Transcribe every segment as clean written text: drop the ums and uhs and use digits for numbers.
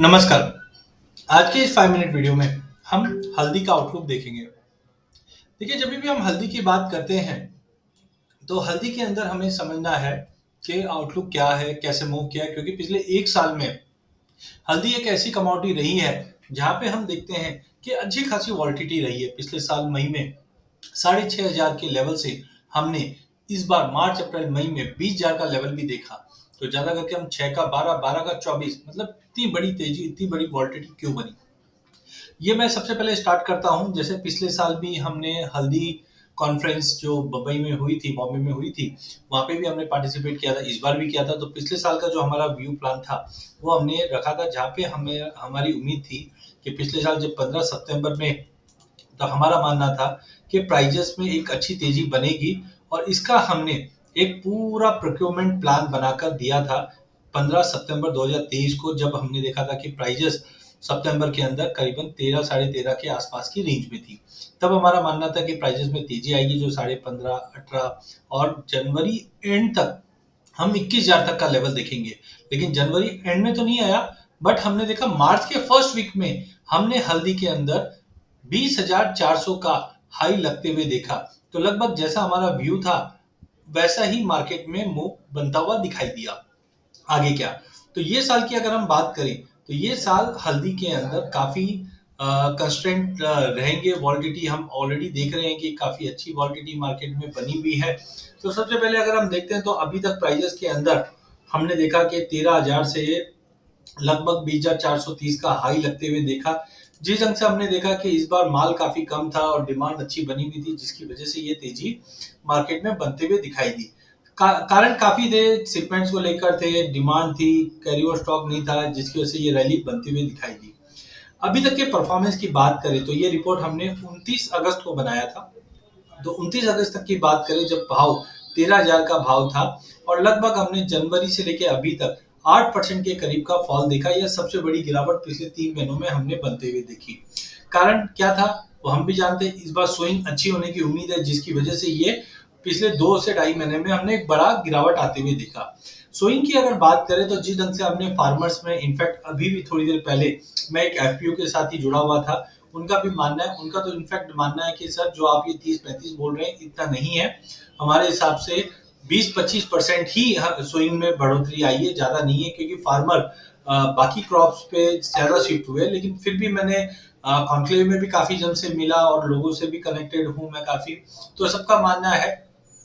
नमस्कार। आज के इस 5 मिनट वीडियो में हम हल्दी का आउटलुक देखेंगे। देखिए, जब भी हम हल्दी की बात करते हैं तो हल्दी के अंदर हमें समझना है कि आउटलुक क्या है, कैसे मूव किया है, क्योंकि पिछले 1 साल में हल्दी एक ऐसी कमोडिटी रही है जहां पे हम देखते हैं कि अच्छी खासी वॉलिटिलिटी रही है। पिछले साल मई में 6,500 के लेवल से हमने इस बार मार्च अप्रैल मई में 20,000 का लेवल भी देखा। तो ज्यादा करके हम 6 का 12, 12 का 24, मतलब इतनी बड़ी तेजी, इतनी बड़ी वॉलिटिलिटी क्यों बनी? ये मैं सबसे पहले स्टार्ट करता हूँ। जैसे पिछले साल भी हमने हल्दी कॉन्फ्रेंस जो बम्बई में हुई थी, बॉम्बे में हुई थी, वहाँ पे भी हमने पार्टिसिपेट किया था, इस बार भी किया था। तो पिछले साल का जो हमारा व्यू प्लान था, वो हमने रखा था, जहाँ पे हमें हमारी उम्मीद थी कि पिछले साल जब 15 सितंबर में, तो हमारा मानना था कि प्राइजेस में एक अच्छी तेजी बनेगी, और इसका हमने एक पूरा प्रोक्योरमेंट प्लान बनाकर दिया था 15 सितंबर 2023 को, जब हमने देखा था कि प्राइजेस सितंबर के अंदर करीबन 13 साढ़े 13 के आसपास की रेंज में थी। तब हमारा मानना था कि प्राइजेस में तेजी आएगी, जो साढ़े 15 18, और जनवरी एंड तक हम 21,000 तक का लेवल देखेंगे। लेकिन जनवरी एंड में तो नहीं आया, बट हमने देखा मार्च के फर्स्ट वीक में हमने हल्दी के अंदर 20,400 का हाई लगते हुए देखा। तो लगभग जैसा हमारा व्यू था, वैसा ही मार्केट में मूव बनता हुआ दिखाई दिया। आगे क्या? तो ये साल की अगर हम बात करें, तो ये साल हल्दी के अंदर काफी कंस्ट्रेंट रहेंगे। वॉलिडिटी हम ऑलरेडी देख रहे हैं कि काफी अच्छी वॉलिडिटी मार्केट में बनी हुई है। तो सबसे पहले अगर हम देखते हैं, तो अभी तक प्राइजेस के अंदर हमने देखा कि 13,000 से लगभग 20,430 का हाई लगते हुए देखा। जिस ढंग से हमने देखा कि इस बार माल काफी कम था और डिमांड अच्छी बनी हुई थी, जिसकी वजह से ये तेजी मार्केट में बनते हुए दिखाई दी। कारण काफी थे, शिपमेंट्स को लेकर थे, डिमांड थी, कैरी ओवर स्टॉक नहीं था, जिसकी वजह से ये रैली बनते हुए दिखाई दी। अभी तक के परफॉर्मेंस की बात करें, तो ये रिपोर्ट हमने 29 अगस्त को बनाया था। तो 29 अगस्त तक की बात करें, जब भाव 13,000 का भाव था, और लगभग हमने जनवरी से लेकर अभी तक 8% के करीब का फॉल देखा। यह सबसे बड़ी गिरावट पिछले 3 महीनों में हमने बनते हुए देखी। कारण क्या था वो हम भी जानते हैं। इस बार सोइंग अच्छी होने की उम्मीद है, जिसकी वजह से ये पिछले 2 से ढाई महीने में हमने एक बड़ा गिरावट आते हुए देखा। सोइंग की अगर बात करें, तो जिस ढंग से हमने फार्मर्स में, इनफैक्ट अभी भी थोड़ी देर पहले मैं एक एफपीओ के साथ ही जुड़ा हुआ था, उनका भी मानना है, उनका तो इनफैक्ट मानना है कि सर, जो आप ये 30-35 बोल रहे हैं, इतना नहीं है। हमारे हिसाब से 20-25% ही सोइंग में बढ़ोतरी आई है, ज्यादा नहीं है, क्योंकि फार्मर बाकी क्रॉप्स पे ज्यादा शिफ्ट हुए। लेकिन फिर भी मैंने कॉन्क्लेव में भी काफी जन से मिला और लोगों से भी कनेक्टेड हूं मैं काफी। तो सबका मानना है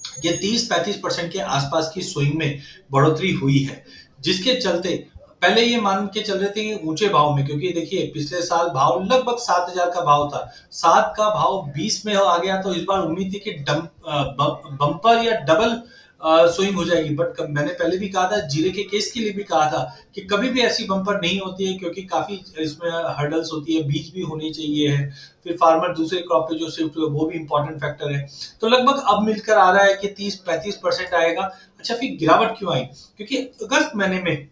कि 30-35% के आसपास की स्विंग में बढ़ोतरी हुई है, जिसके चलते पहले ये मान के चल रहे थे कि ऊंचे भाव में, क्योंकि देखिए पिछले साल भाव लगभग 7,000 का भाव था, 7 का भाव 20 में आ गया। तो इस बार उम्मीद थी कि बम्पर या डबल स्विंग हो जाएगी। बट मैंने पहले भी कहा था, जीरे के केस के लिए भी कहा था कि कभी भी ऐसी बम्पर नहीं होती है, क्योंकि काफी इसमें हर्डल्स होती है, बीज भी होनी चाहिए है, फिर फार्मर दूसरे क्रॉप पे जो शिफ्ट हुए वो भी इंपॉर्टेंट फैक्टर है। तो लगभग अब मिलकर आ रहा है कि 30-35% आएगा। अच्छा, फिर गिरावट क्यों आई? क्योंकि अगस्त महीने में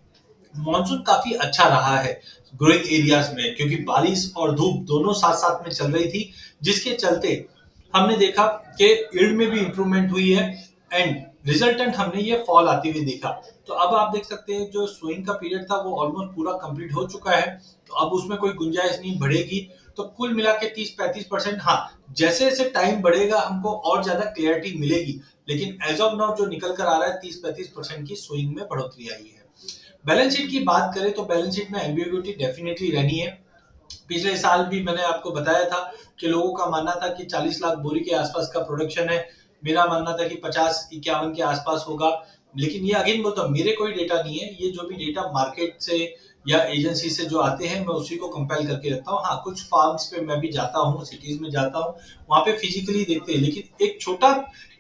मॉनसून काफी अच्छा रहा है ग्रोइंग एरियाज में, क्योंकि बारिश और धूप दोनों साथ साथ में चल रही थी, जिसके चलते हमने देखा कि यील्ड में भी इंप्रूवमेंट हुई है, एंड रिजल्टेंट हमने ये फॉल आते हुए देखा। तो अब आप देख सकते हैं, जो स्विंग का पीरियड था वो ऑलमोस्ट पूरा कंप्लीट हो चुका है। तो अब उसमें कोई गुंजाइश नहीं बढ़ेगी। तो कुल मिला के 30-35%, हाँ, जैसे जैसे टाइम बढ़ेगा हमको और ज्यादा क्लियरिटी मिलेगी। लेकिन एज ऑफ नाउ जो निकल कर आ रहा है, 30-35% की स्विंग में बढ़ोतरी आई है। बैलेंस शीट की बात करें, तो बैलेंस शीट में एम्बिग्युइटी डेफिनेटली रहनी है। पिछले साल भी मैंने आपको बताया था कि लोगों का मानना था कि 40 लाख बोरी के आसपास का प्रोडक्शन है। मेरा मानना था कि 50-51 के आसपास होगा। लेकिन ये अगेन बोलता हूँ, मेरे कोई डेटा नहीं है, ये जो भी डेटा मार्केट से या एजेंसी से जो आते हैं, मैं उसी को कंपेल करके रखता हूँ। हाँ, कुछ फार्म्स पे मैं भी जाता हूँ, सिटीज में जाता हूँ, वहां पे फिजिकली देखते हैं। लेकिन एक छोटा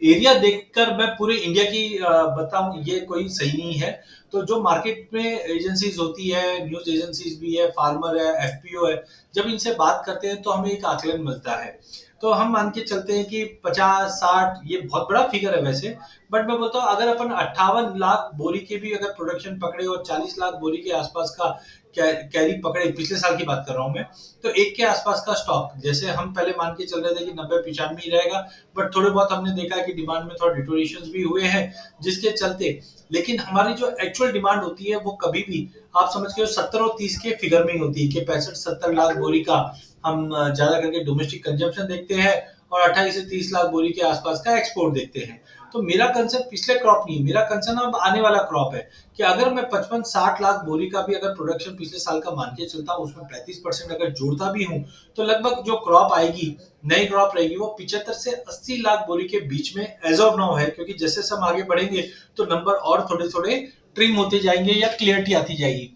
एरिया देखकर मैं पूरे इंडिया की बताऊं, ये कोई सही नहीं है। तो जो मार्केट में एजेंसीज होती है, न्यूज एजेंसीज भी है, फार्मर है, एफपीओ है, जब इनसे बात करते हैं तो हमें एक आकलन मिलता है। तो हम मान के चलते हैं कि 50-60 ये बहुत बड़ा फिगर है वैसे, बट मैं बोलता हूँ, अगर अपन 58 लाख बोरी के भी अगर प्रोडक्शन पकड़े और 40 लाख बोरी के आसपास का कैरी पकड़े, पिछले साल की बात कर रहा हूँ मैं, तो 1 के आसपास का स्टॉक, जैसे हम पहले मान के चल रहे थे कि 90-95 ही रहेगा, बट थोड़े बहुत हमने देखा कि डिमांड में थोड़ा डिटोरेशन भी हुए हैं, जिसके चलते, लेकिन हमारी जो एक्चुअल डिमांड होती है वो कभी भी आप समझ के 70 और 30 के फिगर में ही होती है कि 65-70 लाख बोरी का हम ज्यादा करके डोमेस्टिक कंजम्पशन देखते हैं और 28 से 30 लाख बोरी के आसपास का एक्सपोर्ट देखते हैं। तो मेरा कंसर्न पिछले क्रॉप नहीं है, मेरा कंसर्न अब आने वाला क्रॉप है कि अगर मैं 55-60 लाख बोरी का भी अगर प्रोडक्शन पिछले साल का मान के चलता हूँ, उसमें 35% अगर जोड़ता भी हूँ, तो लगभग जो क्रॉप आएगी, नई क्रॉप रहेगी, वो 75 से 80 लाख बोरी के बीच में एज ऑफ नाउ है, क्योंकि जैसे हम आगे बढ़ेंगे तो नंबर और थोड़े थोड़े ट्रिम होते जाएंगे या क्लियरिटी आती जाएगी।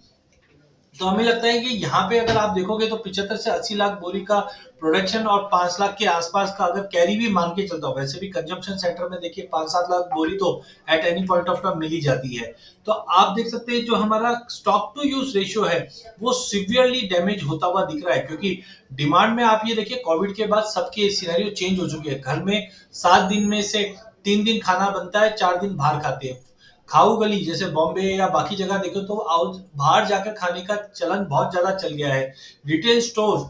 तो हमें लगता है कि यहाँ पे अगर आप देखोगे तो 75 से 80 लाख बोरी का प्रोडक्शन और 5 लाख के आसपास का अगर कैरी भी मान के चलता हूँ, वैसे भी कंजम्पशन सेंटर में देखिए 5-7 लाख बोरी तो at any point of time मिल ही जाती है। तो आप देख सकते हैं जो हमारा स्टॉक टू यूज रेशियो है वो सिवियरली डैमेज होता हुआ दिख रहा है, क्योंकि डिमांड में आप ये देखिए कोविड के बाद सबके सिनेरियो चेंज हो चुके हैं। घर में 7 दिन में से 3 दिन खाना बनता है, 4 दिन बाहर खाते हैं। खाऊ गली जैसे बॉम्बे या बाकी जगह देखो तो बाहर जाकर खाने का चलन बहुत ज्यादा चल गया है। रिटेल स्टोर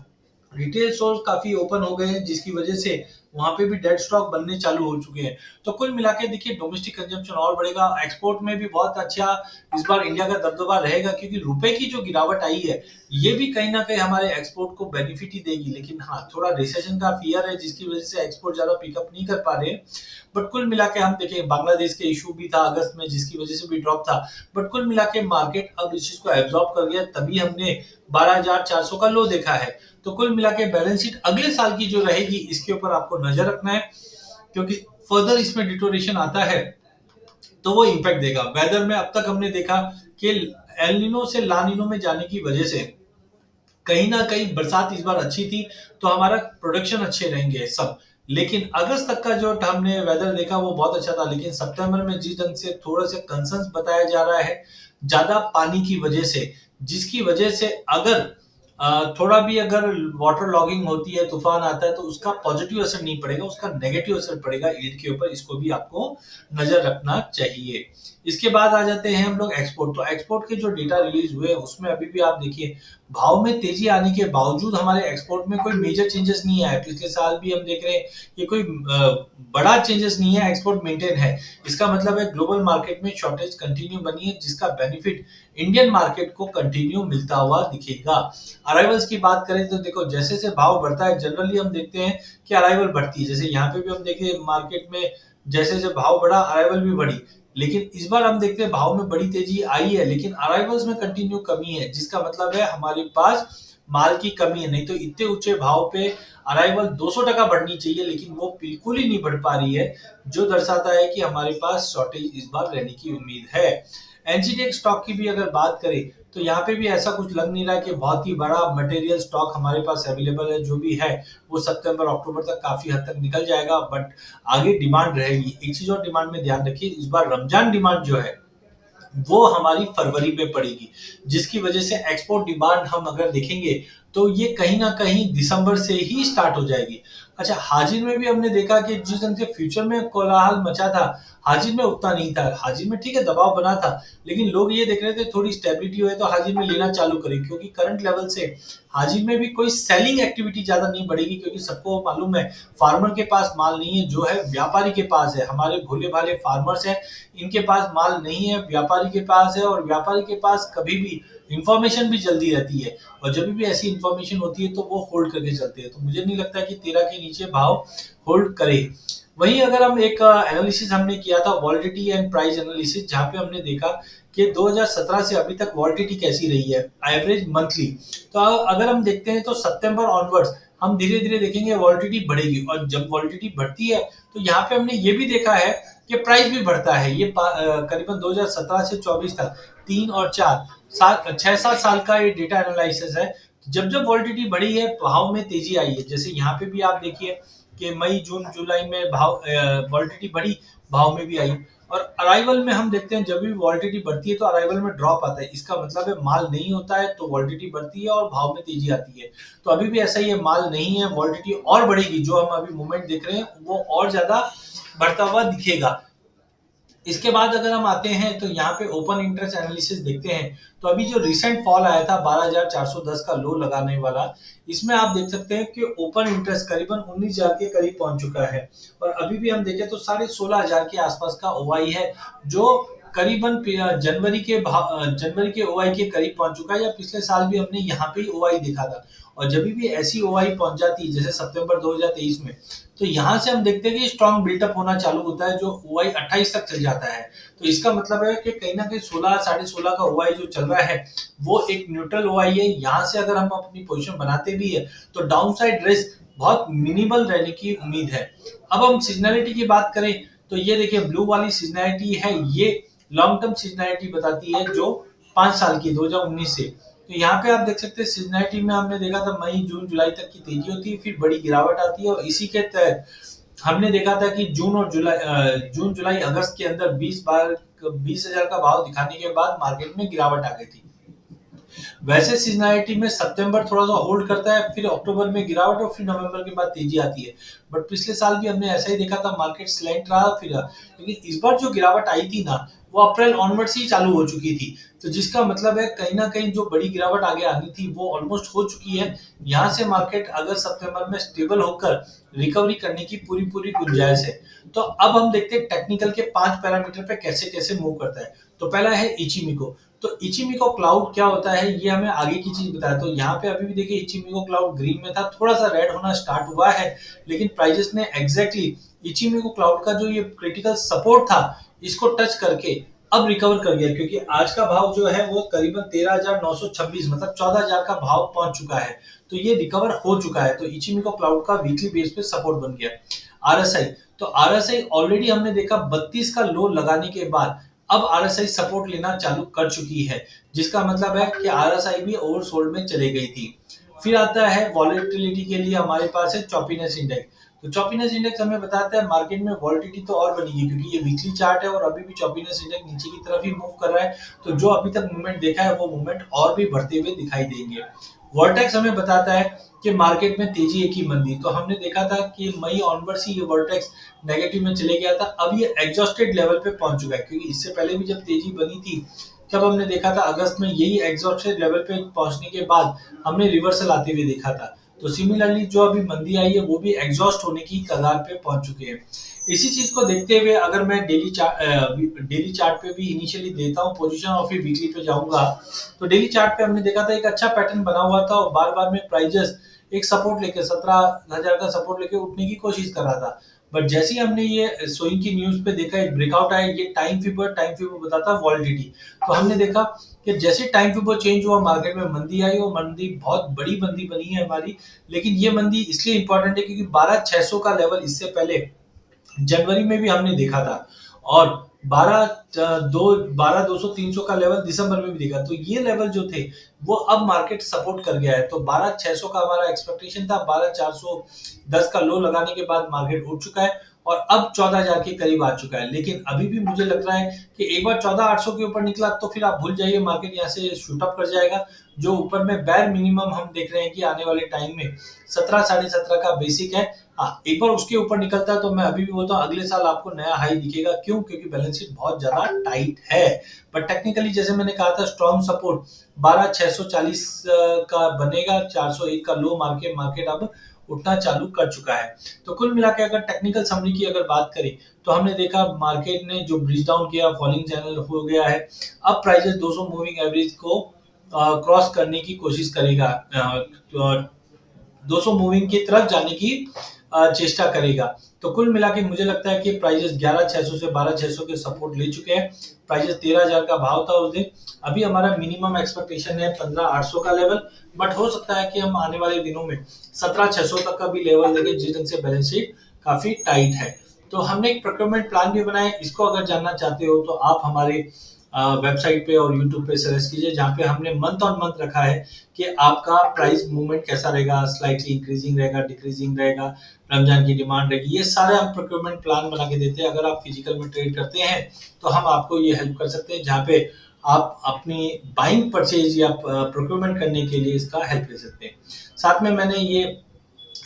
रिटेल स्टोर काफी ओपन हो गए हैं, जिसकी वजह से वहां पे भी डेड स्टॉक बनने चालू हो चुके हैं। तो कुल मिला के देखिए डोमेस्टिक कंजम्पशन और बढ़ेगा, एक्सपोर्ट में भी बहुत अच्छा इस बार इंडिया का दबदबा रहेगा, क्योंकि रुपए की जो गिरावट आई है ये भी कहीं ना कहीं हमारे एक्सपोर्ट को बेनिफिट ही देगी। लेकिन हाँ, थोड़ा रिसेशन का फियर है जिसकी वजह से एक्सपोर्ट ज्यादा पिकअप नहीं कर पा रहे हैं। बट कुल मिला के हम देखें, बांग्लादेश के इशू भी था अगस्त में जिसकी वजह से भी ड्रॉप था। बट कुल मिला के मार्केट अब इस चीज को एब्जॉर्ब कर गया, तभी हमने 12,400 का लो देखा है। तो कुल मिला के बैलेंस शीट अगले साल की जो रहेगी इसके ऊपर आपको नजर रखना है, क्योंकि फर्दर इसमें डिटोरेशन आता है तो वो इम्पैक्ट देगा। वेदर में अब तक हमने देखा कि एल से लानिनो में जाने की वजह से कहीं ना कहीं बरसात इस बार अच्छी थी, तो हमारा प्रोडक्शन अच्छे रहेंगे सब। लेकिन अगस्त तक का जो हमने वेदर देखा वो बहुत अच्छा था, लेकिन सितंबर में जिस ढंग से थोड़ा सा कंसर्न्स बताया जा रहा है ज्यादा पानी की वजह से, जिसकी वजह से अगर थोड़ा भी अगर वाटर लॉगिंग होती है, तूफान आता है, तो उसका पॉजिटिव असर नहीं पड़ेगा, उसका नेगेटिव असर पड़ेगा ईल्ड के ऊपर। इसको भी आपको नजर रखना चाहिए। इसके बाद आ जाते हैं हम लोग एक्सपोर्ट। तो एक्सपोर्ट के जो डेटा रिलीज हुए उसमें अभी भी आप देखिए भाव में तेजी आने के बावजूद हमारे एक्सपोर्ट में कोई मेजर चेंजेस नहीं आया। पिछले साल भी हम देख रहे हैं कि कोई बड़ा चेंजेस नहीं है, एक्सपोर्ट मेंटेन है। इसका मतलब है ग्लोबल मार्केट में शॉर्टेज कंटिन्यू बनी है, जिसका बेनिफिट इंडियन मार्केट को कंटिन्यू मिलता हुआ दिखेगा। अराइवल्स की बात करें तो देखो जैसे जैसे भाव बढ़ता है जनरली हम देखते हैं कि अराइवल बढ़ती है। जैसे यहाँ पे भी हम देखें मार्केट में जैसे जैसे भाव बढ़ा अराइवल भी बढ़ी, लेकिन इस बार हम देखते हैं भाव में बड़ी तेजी आई है लेकिन अराइवल्स में कंटिन्यू कमी है, जिसका मतलब है हमारे पास माल की कमी है। नहीं तो इतने ऊंचे भाव पे अराइवल 200% बढ़नी चाहिए, लेकिन वो बिल्कुल ही नहीं बढ़ पा रही है, जो दर्शाता है कि हमारे पास शॉर्टेज इस बार रहने की उम्मीद है। एनजीटी स्टॉक की भी अगर बात करें तो यहाँ पे भी ऐसा कुछ लग नहीं रहा कि बहुत ही बड़ा मटेरियल स्टॉक हमारे पास अवेलेबल है। जो भी है वो सितंबर अक्टूबर तक काफी हद तक निकल जाएगा, बट आगे डिमांड रहेगी। एक चीज और डिमांड में ध्यान रखिए, इस बार रमजान डिमांड जो है वो हमारी फरवरी में पड़ेगी, जिसकी वजह से एक्सपोर्ट डिमांड हम अगर देखेंगे तो ये कहीं ना कहीं दिसंबर से ही स्टार्ट हो जाएगी। अच्छा, हाजिर में भी हमने देखा कि जिस ढंग से फ्यूचर में कोलाहल मचा था, हाजिर में उतना नहीं था। हाजिर में ठीक है दबाव बना था, लेकिन लोग ये देख रहे थे थोड़ी स्टेबिलिटी हुए तो हाजिर में लेना चालू करें, क्योंकि करंट लेवल से हाजिर में भी कोई सेलिंग एक्टिविटी ज्यादा नहीं बढ़ेगी, क्योंकि सबको मालूम है फार्मर के पास माल नहीं है, जो है व्यापारी के पास है। हमारे भोले भाले फार्मर्स हैं, इनके पास माल नहीं है, व्यापारी के पास है, और व्यापारी के पास कभी भी इंफॉर्मेशन भी जल्दी रहती है, और जब भी ऐसी इंफॉर्मेशन होती है तो वो होल्ड करके चलते हैं। तो मुझे नहीं लगता कि 13 के नीचे भाव होल्ड करे। वहीं अगर हम एक एनालिसिस हमने किया था वॉलिडिटी एंड प्राइस एनालिसिस, जहां पे हमने देखा कि 2017 से अभी तक वॉलिडिटी कैसी रही है एवरेज मंथली। तो अगर हम देखते हैं तो सितंबर ऑनवर्ड्स हम धीरे धीरे देखेंगे वॉलिडिटी बढ़ेगी, और जब वॉलिडिटी बढ़ती है तो यहाँ पे हमने ये भी देखा है कि प्राइस भी बढ़ता है। ये करीबन 2017 से 24 तक 3 और 4 7 6 7 साल का ये डेटा एनालिसिस है। जब जब वॉलिडिटी बढ़ी है भाव में तेजी आई है। जैसे यहाँ पे भी आप देखिए कि मई जून जुलाई में भाव वॉलिडिटी बढ़ी, भाव में भी आई। और अराइवल में हम देखते हैं जब भी वॉलिडिटी बढ़ती है तो अराइवल में ड्रॉप आता है। इसका मतलब है माल नहीं होता है तो वॉलिडिटी बढ़ती है और भाव में तेजी आती है। तो अभी भी ऐसा ही है, माल नहीं है, वॉलिडिटी और बढ़ेगी, जो हम अभी मूवमेंट देख रहे हैं वो और ज्यादा बढ़ता हुआ दिखेगा। इसके बाद अगर हम आते हैं तो यहाँ पे ओपन इंटरेस्ट एनालिसिस देखते हैं, तो अभी जो रिसेंट फॉल आया था 12,410 का लो लगाने वाला, इसमें आप देख सकते हैं कि ओपन इंटरेस्ट करीबन 19,000 के करीब पहुंच चुका है और अभी भी हम देखें तो 16,500 के आसपास का ओआई है, जो करीबन जनवरी के ओआई के करीब पहुंच चुका है, या पिछले साल भी हमने यहाँ पे ही ओआई देखा था। और जब भी ऐसी ओआई पहुंच जाती है जैसे सितंबर 2023 में, तो यहाँ से हम देखते हैं कि स्ट्रॉन्ग बिल्टअप होना चालू होता है, जो ओआई 28 तक चल जाता है। तो इसका मतलब है कि कहीं ना कहीं 16 16.5 का ओआई जो चल रहा है वो एक न्यूट्रल ओआई है। यहाँ से अगर हम अपनी पोजीशन बनाते भी है तो डाउन साइड रिस्क बहुत मिनिमल रहने की उम्मीद है। अब हम सीजनैलिटी की बात करें तो ये देखिए ब्लू वाली सीजनैलिटी है, ये लॉन्ग टर्म सीजनैलिटी बताती है जो 5 साल की 2019 से। तो यहाँ पे आप देख सकते हैं सीजनैलिटी में हमने देखा था मई जून जुलाई तक की तेजी होती है, फिर बड़ी गिरावट आती है और इसी के तहत हमने देखा था कि जून जुलाई अगस्त के अंदर 20,000 का भाव दिखाने के बाद मार्केट में गिरावट आ गई थी। वैसे सीजनैलिटी में सितंबर थोड़ा सा होल्ड करता है, फिर अक्टूबर में गिरावट और फिर नवंबर के बाद तेजी आती है। बट पिछले साल भी हमने ऐसा ही देखा था, मार्केट स्लैंट रहा फिर, लेकिन इस बार जो गिरावट आई थी ना वो अप्रैल ऑनवर्ड से ही चालू हो चुकी थी। तो जिसका मतलब है कहीं ना कहीं जो बड़ी गिरावट आगे आनी थी वो ऑलमोस्ट हो चुकी है। यहाँ से मार्केट अगर सितंबर में स्टेबल होकर रिकवरी करने की पूरी पूरी गुंजाइश है। तो अब हम देखते हैं टेक्निकल के 5 पैरामीटर पे कैसे कैसे मूव करता है। तो पहला है इचिमिको। तो इचिमिको क्लाउड क्या होता है ये हमें आगे की चीज बताया। तो यहाँ पे अभी भी देखिए इचिमिको क्लाउड ग्रीन में था, थोड़ा सा रेड होना स्टार्ट हुआ है, लेकिन प्राइजेस ने एग्जैक्टली इचिमिको क्लाउड का जो ये क्रिटिकल सपोर्ट था इसको टच करके अब रिकवर कर गया, क्योंकि आज का भाव जो है वो करीबन 13,926 मतलब 14,000 का भाव पहुंच चुका है। तो ये रिकवर हो चुका है, तो इचिमिको क्लाउड का वीकली बेस पे सपोर्ट बन गया। आरएसआई, तो आरएसआई ऑलरेडी हमने देखा 32 का लो लगाने के बाद अब आरएसआई सपोर्ट लेना चालू कर चुकी है, जिसका मतलब है कि आरएसआई भी ओवरसोल्ड में चले गई थी। फिर आता है वॉलेटिलिटी के लिए हमारे पास है चॉपीनेस इंडेक्स। तो चॉपीनेस इंडेक्स हमें बताता है मार्केट में वॉलेटिलिटी तो और बनेगी, क्योंकि ये वीकली चार्ट है और अभी भी चॉपीनेस इंडेक्स नीचे की तरफ ही मूव कर रहा है। तो जो अभी तक मूवमेंट देखा है वो मूवमेंट और भी बढ़ते हुए दिखाई देंगे। वर्टेक्स हमें बताता है कि मार्केट में तेजी एक ही मंदी। तो हमने देखा था कि मई ऑनवर्ड से ये वर्टेक्स नेगेटिव में चले गया था, अब ये एग्जॉस्टेड लेवल पे पहुंच चुका है, क्योंकि इससे पहले भी जब तेजी बनी थी तब हमने देखा था अगस्त में यही एग्जॉस्टेड लेवल पे पहुंचने के बाद हमने रिवर्सल आते हुए देखा था। तो सिमिलरली जो अभी मंदी आई है वो भी एग्जॉस्ट होने की कगार पे पहुंच चुके हैं। इसी चीज को देखते हुए अगर मैं डेली चार्ट पे भी इनिशियली देता हूँ पोजीशन और फिर वीकली पे जाऊंगा, तो डेली चार्ट पे हमने देखा था एक अच्छा पैटर्न बना हुआ था और बार बार में प्राइजेस एक सपोर्ट लेके 17,000 का सपोर्ट लेके उठने की कोशिश कर रहा था। बट जैसे ही हमने ये सोइंग की न्यूज पे देखा एक ब्रेकआउट आया, ये टाइम फीवर बताता है वॉलिडिटी। तो हमने देखा कि जैसे टाइम फीवर चेंज हुआ मार्केट में मंदी आई और मंदी बहुत बड़ी मंदी बनी है हमारी। लेकिन ये मंदी इसलिए इंपॉर्टेंट है क्योंकि 12,600 का लेवल इससे पहले जनवरी में भी हमने देखा था और 12,200 का लेवल दिसंबर में भी देखा। तो ये लेवल जो थे वो अब मार्केट सपोर्ट कर गया है। तो 12,600 का हमारा एक्सपेक्टेशन था, 12,410 का लो लगाने के बाद मार्केट उठ चुका है और अब 14,000 के करीब आ चुका है। लेकिन अभी भी मुझे लग रहा है कि एक बार 14,800 के ऊपर निकला तो फिर आप भूल जाइए, मार्केट यहाँ से शूट अप कर जाएगा। जो ऊपर में बैर मिनिमम हम देख रहे हैं कि आने वाले टाइम में 17 17.5 का बेसिक है। हाँ, एक बार उसके ऊपर निकलता है तो मैं अभी भी बोलता हूँ अगले साल आपको नया हाई दिखेगा। क्यों? क्योंकि बैलेंस शीट बहुत ज्यादा टाइट है। बट टेक्निकली जैसे मैंने कहा था स्ट्रॉन्ग सपोर्ट 12,640 का बनेगा, 401 का लो मार्केट मार्केट अब उठना चालू कर चुका है। तो कुल मिला के अगर टेक्निकल समरी की अगर बात करें तो हमने देखा मार्केट ने जो ब्रिज डाउन किया फॉलिंग चैनल हो गया है। अब प्राइजेस 200 मूविंग एवरेज को क्रॉस करने की कोशिश करेगा, 200 मूविंग की तरफ जाने की चेष्टा करेगा। तो कुल मिला के मुझे लगता है कि प्राइजेस 11,600 से 12,600 के सपोर्ट ले चुके हैं। प्राइजेस 13,000 का भाव था उस दिन। अभी हमारा मिनिमम एक्सपेक्टेशन है 15,800 का लेवल, बट हो सकता है कि हम आने वाले दिनों में 17,600 तक का भी लेवल देखें, जिस ढंग से बैलेंस शीट काफी टाइट है। तो हमने एक प्रोक्योरमेंट प्लान भी बनाया, इसको अगर जानना चाहते हो तो आप हमारे वेबसाइट पे और यूट्यूब पे सर्च कीजिए, जहाँ पे हमने मंथ ऑन मंथ रखा है कि आपका प्राइस मूवमेंट कैसा रहेगा, स्लाइटली इंक्रीजिंग रहेगा, डिक्रीजिंग रहेगा, रमजान की डिमांड रहेगी। ये सारे हम प्रोक्योरमेंट प्लान बना के देते हैं। अगर आप फिजिकल में ट्रेड करते हैं तो हम आपको ये हेल्प कर सकते हैं, जहाँ पे आप अपनी बाइंग परचेज या प्रोक्योरमेंट करने के लिए इसका हेल्प ले सकते हैं। साथ में मैंने ये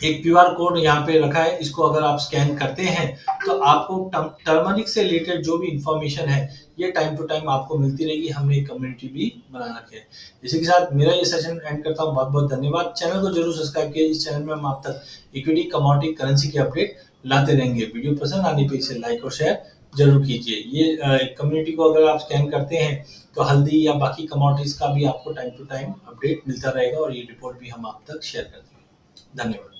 एक क्यूआर कोड यहाँ पे रखा है, इसको अगर आप स्कैन करते हैं तो आपको टर्मरिक से रिलेटेड जो भी इंफॉर्मेशन है ये टाइम टू टाइम आपको मिलती रहेगी। हमने एक कम्युनिटी भी बना रखी है। इसी के साथ मेरा ये सेशन एंड करता हूँ। बहुत बहुत धन्यवाद। चैनल को जरूर सब्सक्राइब कीजिए। इस चैनल में हम आप तक इक्विटी, कमोडिटी, करेंसी के अपडेट लाते रहेंगे। वीडियो पसंद आने पे इसे लाइक और शेयर जरूर कीजिए। ये कम्युनिटी को अगर आप स्कैन करते हैं तो हल्दी या बाकी कमोडिटीज का भी आपको टाइम टू टाइम अपडेट मिलता रहेगा और ये रिपोर्ट भी हम आप तक शेयर करते हैं। धन्यवाद।